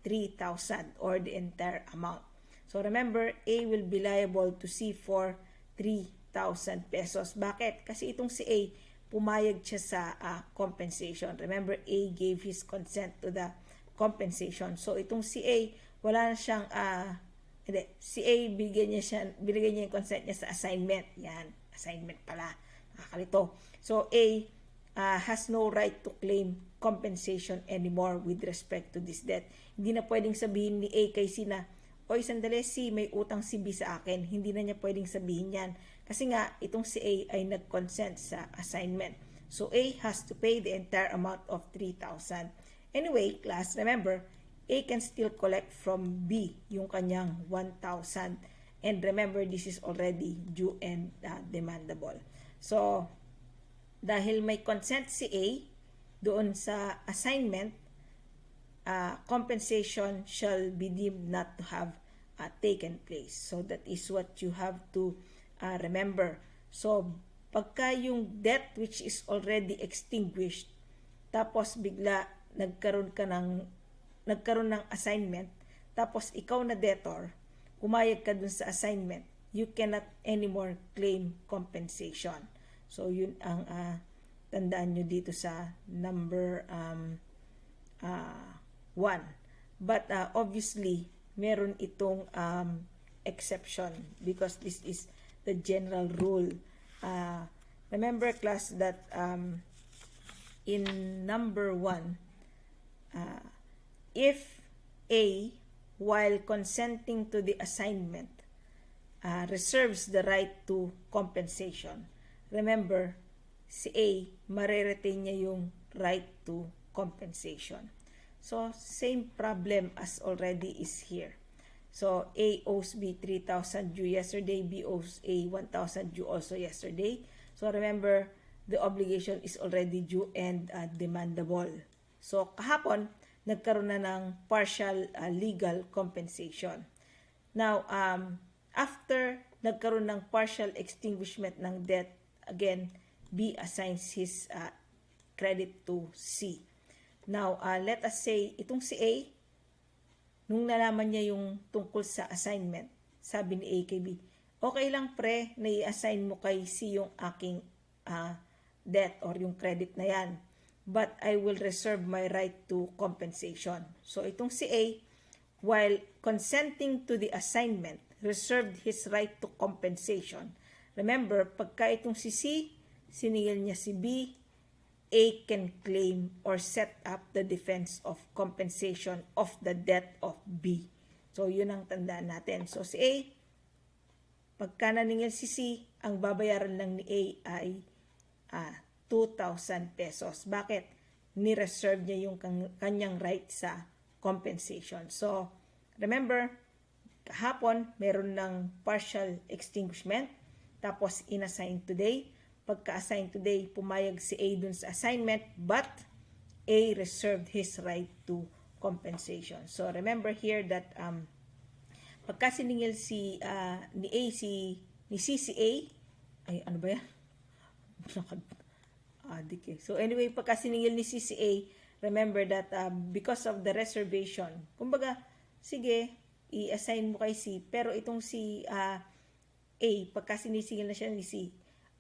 3,000 or the entire amount. So remember, A will be liable to C for 3,000 pesos. Bakit? Kasi itong si A, pumayag siya sa compensation. Remember, A gave his consent to the compensation. So itong si A, wala na siyang si A binigyan niya yung consent niya sa assignment. Yan, assignment pala. Nakakalito. So A has no right to claim compensation anymore with respect to this debt. Hindi na pwedeng sabihin ni A kay C na, oy, sandali, C, may utang si B sa akin. Hindi na niya pwedeng sabihin yan. Kasi nga, itong si A ay nag-consent sa assignment. So A has to pay the entire amount of 3,000. Anyway, class, remember, A can still collect from B yung kanyang 1,000. And remember, this is already due and demandable. So, dahil may consent si A doon sa assignment, compensation shall be deemed not to have taken place. So, that is what you have to remember. So, pagka yung debt which is already extinguished, tapos bigla nagkaroon ng assignment, tapos ikaw na debtor, pumayag ka dun sa assignment, you cannot anymore claim compensation. So yun ang tandaan nyo dito sa number 1. But obviously, meron itong exception because this is the general rule. Remember class that in number 1, if A, while consenting to the assignment, reserves the right to compensation, remember, si A, mareretain niya yung right to compensation. So, same problem as already is here. So, A owes B 3,000 due yesterday, B owes A 1,000 due also yesterday. So, remember, the obligation is already due and demandable. So, kahapon, nagkaroon na ng partial legal compensation. Now, after nagkaroon ng partial extinguishment ng debt, again, B assigns his credit to C. Now, let us say, itong si A, nung nalaman niya yung tungkol sa assignment, sabi ni A kay B, okay lang pre, na i-assign mo kay C yung aking debt or yung credit na yan. But I will reserve my right to compensation. So, itong si A, while consenting to the assignment, reserved his right to compensation. Remember, pagka itong si C, siningil niya si B, A can claim or set up the defense of compensation of the debt of B. So, yun ang tandaan natin. So, si A, pagka naningil si C, ang babayaran lang ni A ay 2,000 pesos. Bakit? Ni-reserve niya yung kanyang right sa compensation. So, remember, kahapon, meron ng partial extinguishment, tapos inassign today. Pagka-assign today, pumayag si A dun sa assignment, but A reserved his right to compensation. So, remember here that pagka siningil ni C si A, ay ano ba yan? decay. So anyway, pagka siningil ni CCA, remember that because of the reservation, kumbaga, sige, i-assign mo kay C, pero itong si A, pagka sinisingil na siya ni C,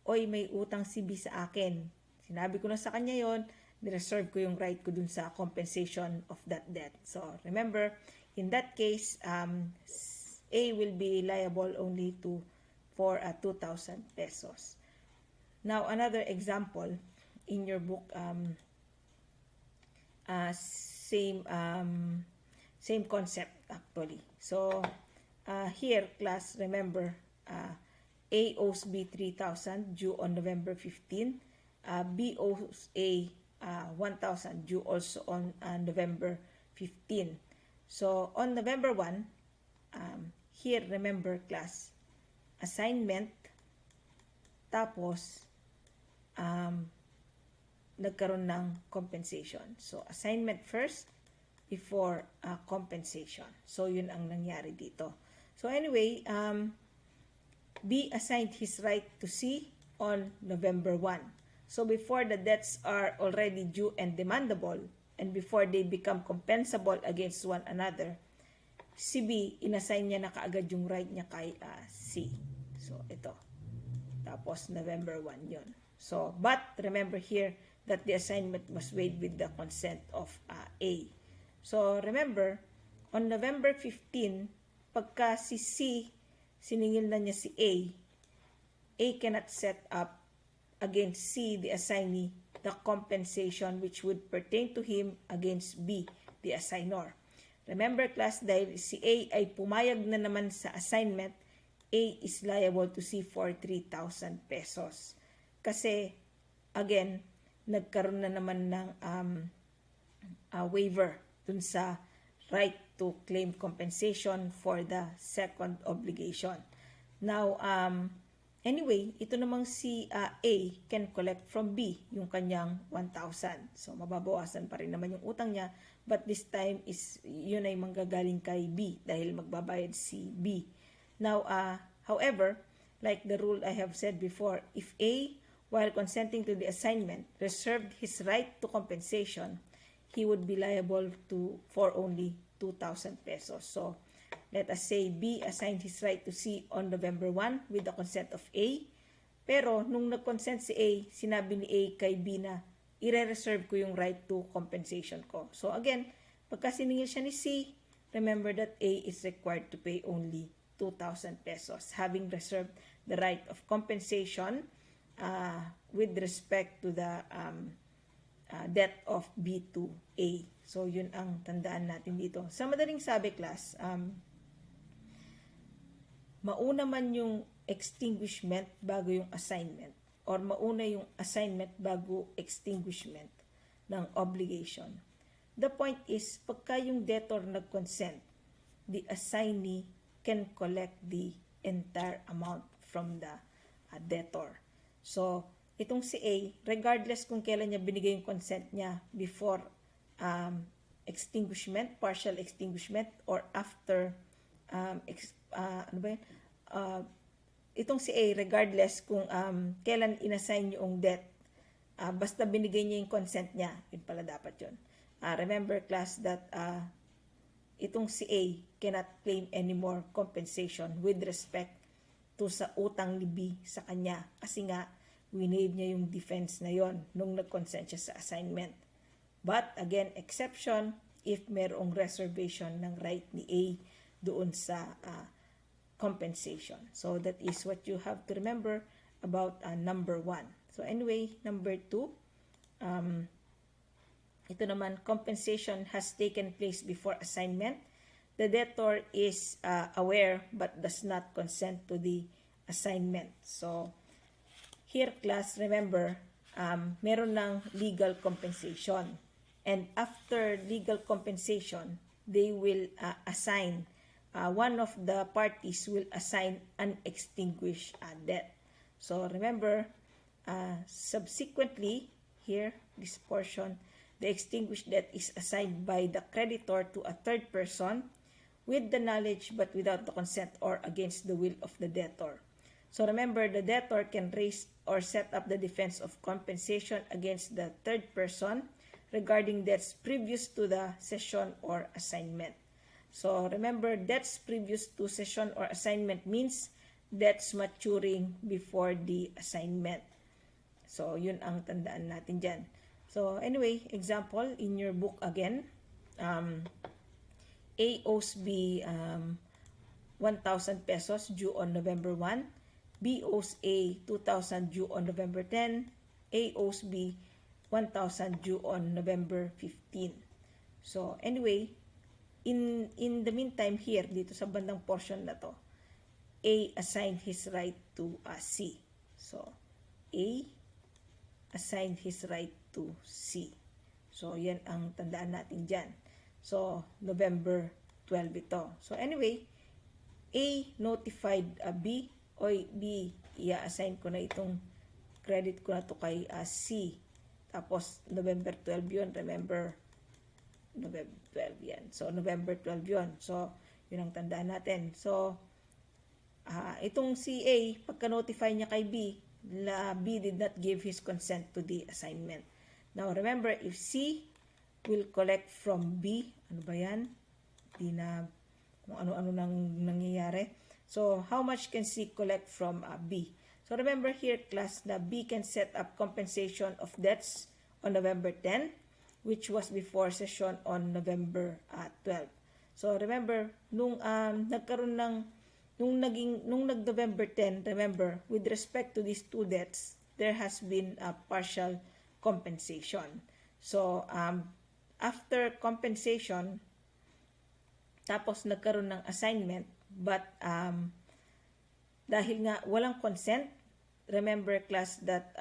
oy, may utang si B sa akin. Sinabi ko na sa kanya yon, nireserve ko yung right ko dun sa compensation of that debt. So remember, in that case, A will be liable only for 2,000 pesos. Now, another example in your book, same concept actually. So, here, class, remember, A owes B 3,000 due on November 15. B owes A 1,000 due also on November 15. So, on November 1, here, remember, class, assignment, tapos, nagkaroon ng compensation. So, assignment first before compensation. So, yun ang nangyari dito. So, anyway, B assigned his right to C on November 1. So, before the debts are already due and demandable, and before they become compensable against one another, si B, inassign niya na kaagad yung right niya kay C. So, ito. Tapos, November 1 yun. So, but remember here that the assignment was made with the consent of A. So, remember, on November 15, pagka si C, siningil na niya si A cannot set up against C, the assignee, the compensation which would pertain to him against B, the assignor. Remember, class, dahil si A ay pumayag na naman sa assignment, A is liable to C for 3,000 pesos. Kasi, again, nagkaroon na naman ng waiver dun sa right to claim compensation for the second obligation. Now, anyway, ito namang si A can collect from B yung kanyang 1,000. So, mababawasan pa rin naman yung utang niya, but this time is yun ay manggagaling kay B dahil magbabayad si B. Now, however, like the rule I have said before, if A, while consenting to the assignment, reserved his right to compensation, he would be liable for only 2,000 pesos. So, let us say B assigned his right to C on November 1 with the consent of A. Pero, nung nag-consent si A, sinabi ni A kay B na, i-reserve ko yung right to compensation ko. So, again, pagka siningil siya ni C, remember that A is required to pay only 2,000 pesos, having reserved the right of compensation with respect to the debt of B to A. So, yun ang tandaan natin dito. Sa madaling sabi, class, mauna man yung extinguishment bago yung assignment, or mauna yung assignment bago extinguishment ng obligation. The point is, pagka yung debtor nag-consent, the assignee can collect the entire amount from the debtor. So, itong si A, regardless kung kailan niya binigay yung consent niya, before extinguishment, partial extinguishment, or after, itong si A, regardless kung kailan inassign yung debt, basta binigay niya yung consent niya, yun pala dapat yun. Remember, class, that itong si A cannot claim any more compensation with respect to sa utang ni B sa kanya. Kasi nga, winave niya yung defense na yon nung nag-consent siya sa assignment. But, again, exception if merong reservation ng right ni A doon sa compensation. So, that is what you have to remember about number 1. So, anyway, number 2, ito naman, compensation has taken place before assignment. The debtor is aware but does not consent to the assignment. So, here, class, remember, meron ng legal compensation. And after legal compensation, they will assign, one of the parties will assign an extinguished debt. So, remember, subsequently, here, this portion, the extinguished debt is assigned by the creditor to a third person with the knowledge but without the consent or against the will of the debtor. So remember, the debtor can raise or set up the defense of compensation against the third person regarding debts previous to the cession or assignment. So remember, debts previous to cession or assignment means debts maturing before the assignment. So yun ang tandaan natin dyan. So anyway, example in your book again, A owes B 1,000 pesos due on November 1. B owes A 2,000 due on November 10. A owes B 1,000 due on November 15. So anyway, in the meantime here, dito sa bandang portion na to, A assigned his right to C. So A assigned his right to C. So yan ang tandaan natin dyan. So November 12 ito. So anyway, A notified B, oy B, i-assign ko na itong credit ko na to kay C. Tapos November 12 yun, remember, November 12 yan. So November 12 yun. So yun ang tandaan natin. So itong si A, pagka-notify niya kay B, B did not give his consent to the assignment. Now remember, if C will collect from B, ano ba yan? Di na kung ano-ano nang nangyayari. So, how much can C collect from B? So, remember here, class, na B can set up compensation of debts on November 10, which was before session on November 12. So, remember, nung nagkaroon ng, nung nag-November 10, remember, with respect to these two debts, there has been a partial compensation. So, after compensation, tapos nagkaroon ng assignment, but dahil nga walang consent, remember class that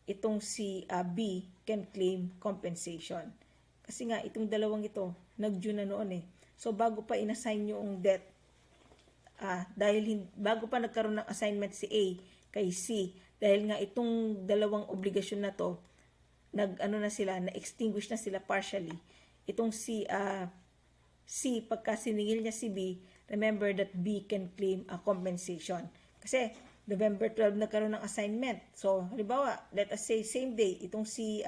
itong si B can claim compensation. Kasi nga itong dalawang ito, nag-due na noon eh. So bago pa inassign yung debt, bago pa nagkaroon ng assignment si A kay C, dahil nga itong dalawang obligasyon na to, na-extinguish na sila partially. Itong si C, pagka siningil niya si B, remember that B can claim a compensation. Kasi November 12 nagkaroon ng assignment. So, halimbawa, let us say same day, itong si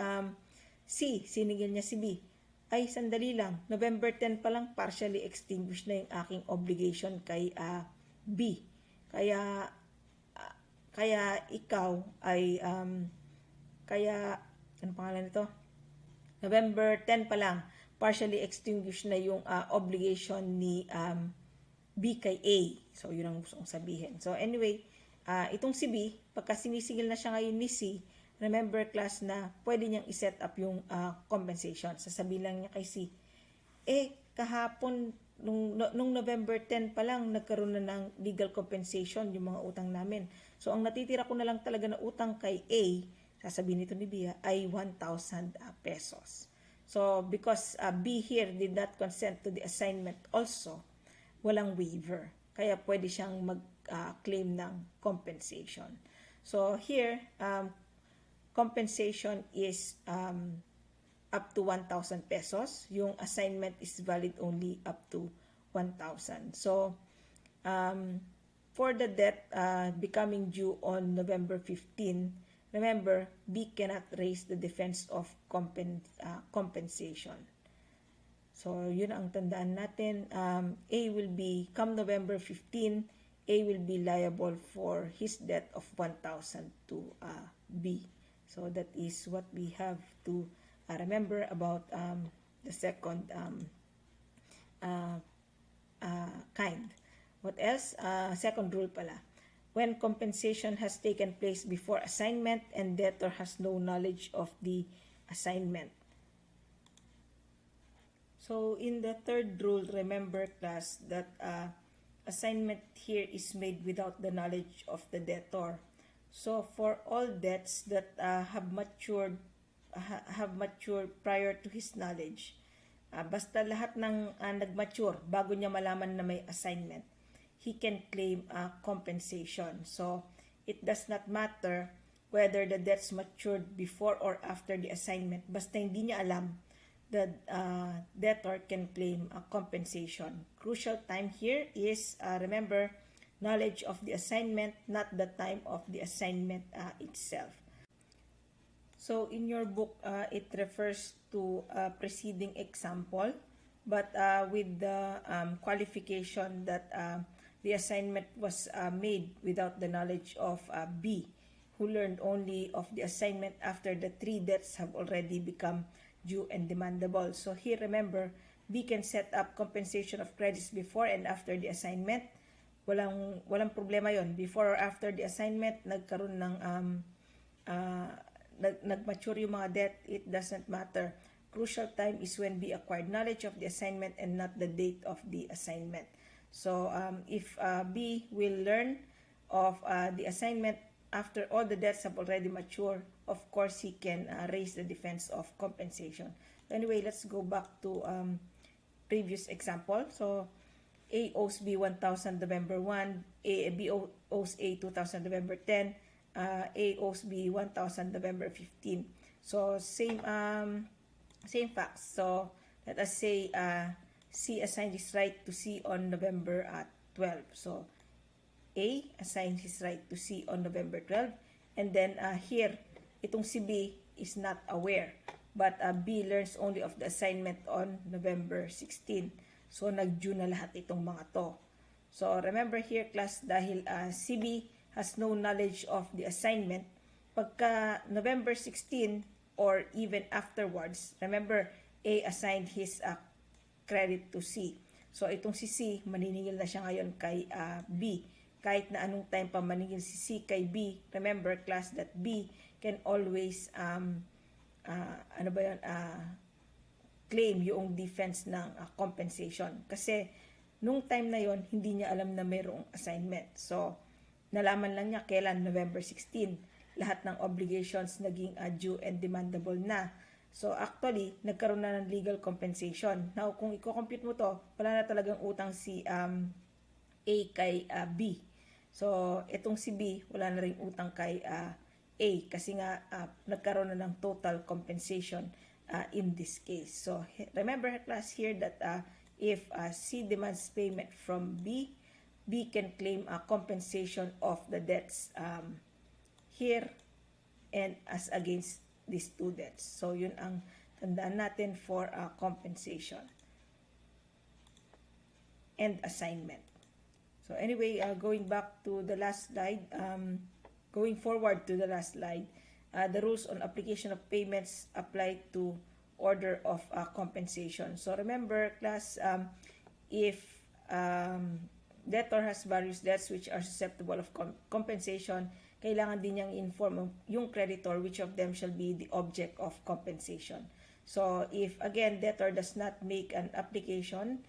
C, siningil niya si B. Ay, sandali lang, November 10 pa lang partially extinguished na yung aking obligation kay B. Kaya ikaw ay, ano pangalan nito? November 10 pa lang, partially extinguished na yung obligation ni B kay A. So, yun ang gusto kong sabihin. So, anyway, itong si B, pagka sinisigil na siya ngayon ni C, remember class na pwede niyang iset up yung compensation. Sasabihin lang niya kay C, kahapon, nung November 10 pa lang, nagkaroon na ng legal compensation yung mga utang namin. So, ang natitira ko na lang talaga na utang kay A, sasabihin nito ni B, ay 1,000 pesos. So, because B here did not consent to the assignment also, walang waiver. Kaya pwede siyang mag-claim ng compensation. So, here, compensation is up to 1,000 pesos. Yung assignment is valid only up to 1,000. So, for the debt becoming due on November 15, remember, B cannot raise the defense of compensation. So, yun ang tandaan natin. A will be, come November 15, A will be liable for his debt of 1,000 to B. So, that is what we have to remember about the second kind. What else? Second rule pala. When compensation has taken place before assignment and debtor has no knowledge of the assignment. So, in the third rule, remember class that assignment here is made without the knowledge of the debtor. So, for all debts that have matured prior to his knowledge, basta lahat ng nag-mature bago niya malaman na may assignment, he can claim compensation. So, it does not matter whether the debts matured before or after the assignment. Basta hindi niya alam, the debtor can claim a compensation. Crucial time here is, remember, knowledge of the assignment, not the time of the assignment itself. So in your book, it refers to a preceding example, but with the qualification that the assignment was made without the knowledge of B, who learned only of the assignment after the 3 debts have already become due and demandable. So here, remember, B can set up compensation of credits before and after the assignment. Walang problema yon. Before or after the assignment, nagkaroon ng nag-mature yung mga debt, it doesn't matter. Crucial time is when B acquired knowledge of the assignment and not the date of the assignment. So if B will learn of the assignment after all the debts have already matured, of course he can raise the defense of compensation. Anyway, let's go back to previous example. So A owes B 1,000 November 1, B owes A 2,000 November 10, A owes B 1,000 November 15. So same facts. So let us say C assigned his right to C on November 12. So A assigned his right to C on November 12, and then here itong si B is not aware, but B learns only of the assignment on November 16. So nag-due na lahat itong mga to. So remember here, class, dahil si B has no knowledge of the assignment, pagka November 16 or even afterwards, remember, A assigned his credit to C. So itong si C, maniningil na siya ngayon kay B. Kahit na anong time pa maningil si C kay B, remember, class, that B can always claim yung defense ng compensation. Kasi nung time na yon, hindi niya alam na mayroong assignment. So nalaman lang niya kailan, November 16. Lahat ng obligations naging due and demandable na. So actually, nagkaroon na ng legal compensation. Now, kung i-compute mo to, wala na talagang utang si A kay B. So itong si B, wala na ring utang kay A kasi nga nagkaroon na ng total compensation in this case. So remember, class, here that if C demands payment from B, B can claim a compensation of the debts here and as against these 2 debts. So yun ang tandaan natin for compensation and assignment. So anyway, going back to the last slide, going forward to the last slide, the rules on application of payments apply to order of compensation. So remember, class, if debtor has various debts which are susceptible of compensation, kailangan din niyang inform yung creditor which of them shall be the object of compensation. So if, again, debtor does not make an application,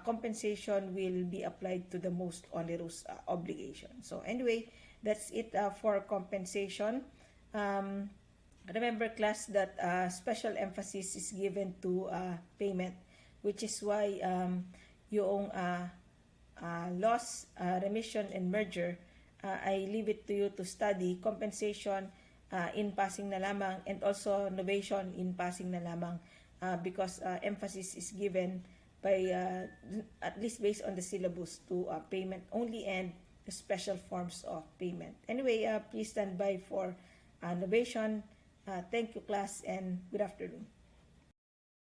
compensation will be applied to the most onerous obligation. So anyway, that's it for compensation. Remember, class, that special emphasis is given to payment, which is why yung loss, remission, and merger, I leave it to you to study. Compensation in passing na lamang, and also novation in passing na lamang, because emphasis is given by at least based on the syllabus to payment only and the special forms of payment. Anyway, please stand by for novation. Thank you, class, and good afternoon.